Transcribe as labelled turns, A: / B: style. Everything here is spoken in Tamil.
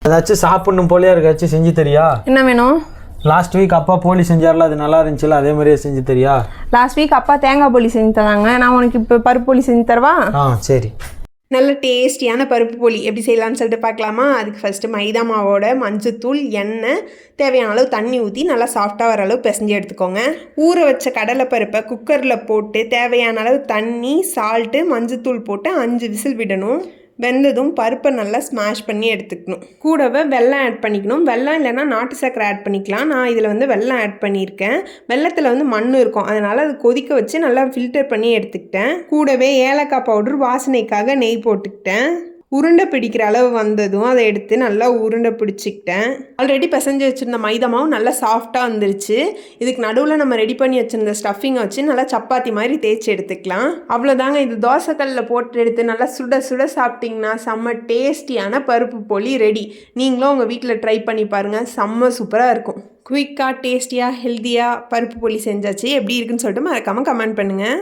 A: ஏதாச்சும் சாப்பிடணும் போலியா இருக்காச்சும் செஞ்சு தெரியா?
B: என்ன வேணும்?
A: லாஸ்ட் வீக் அப்பா போலி செஞ்சார்ல, அது நல்லா இருந்துச்சுல, அதே மாதிரியே செஞ்சு தெரியா?
B: லாஸ்ட் வீக் அப்பா தேங்காய் போலி செஞ்சு தராங்க, நான் உனக்கு இப்போ பருப்பு போலி செஞ்சு தரவா?
A: சரி.
C: நல்ல டேஸ்டியான பருப்பு போலி எப்படி செய்யலாம்னு சொல்லிட்டு பார்க்கலாமா? அதுக்கு ஃபஸ்ட்டு மைதா மாவோட மஞ்சத்தூள், எண்ணெய், தேவையான அளவு தண்ணி ஊற்றி நல்லா சாஃப்டாக வர அளவு பிசைஞ்சு எடுத்துக்கோங்க. ஊற வச்ச கடலைப்பருப்பை குக்கரில் போட்டு தேவையான அளவு தண்ணி, சால்ட்டு, மஞ்சத்தூள் போட்டு 5 விசில் விடணும். வெந்ததும் பருப்பை நல்லா ஸ்மாஷ் பண்ணி எடுத்துக்கணும். கூடவே வெல்லம் ஆட் பண்ணிக்கணும். வெல்லம் இல்லைன்னா நாட்டு சர்க்கரை ஆட் பண்ணிக்கலாம். நான் இதில் வந்து வெல்லம் ஆட் பண்ணியிருக்கேன். வெல்லத்தில் வந்து மண் இருக்கும், அதனால் அது கொதிக்க வச்சு நல்லா ஃபில்டர் பண்ணி எடுத்துக்கிட்டேன். கூடவே ஏலக்காய் பவுடர் வாசனைக்காக நெய் போட்டுக்கிட்டேன். உருண்டை பிடிக்கிற அளவு வந்ததும் அதை எடுத்து நல்லா உருண்டை பிடிச்சிக்கிட்டேன். ஆல்ரெடி பிசைஞ்சு வச்சுருந்த மைதா மாவு நல்லா சாஃப்டாக வந்துருச்சு. இதுக்கு நடுவில் நம்ம ரெடி பண்ணி வச்சுருந்த ஸ்டஃபிங்கை வச்சு நல்லா சப்பாத்தி மாதிரி தேய்ச்சி எடுத்துக்கலாம். அவ்வளோதாங்க. இது தோசைக்கல்லில் போட்டு எடுத்து நல்லா சுட சுட சாப்பிட்டிங்கன்னா செம்ம டேஸ்டியான பருப்பு போலி ரெடி. நீங்களும் உங்கள் வீட்டில் ட்ரை பண்ணி பாருங்கள், செம்ம சூப்பராக இருக்கும். குயிக்காக, டேஸ்டியாக, ஹெல்த்தியாக பருப்பு போலி செஞ்சாச்சு. எப்படி இருக்குன்னு சொல்லிட்டு மறக்காமல் கமெண்ட் பண்ணுங்கள்.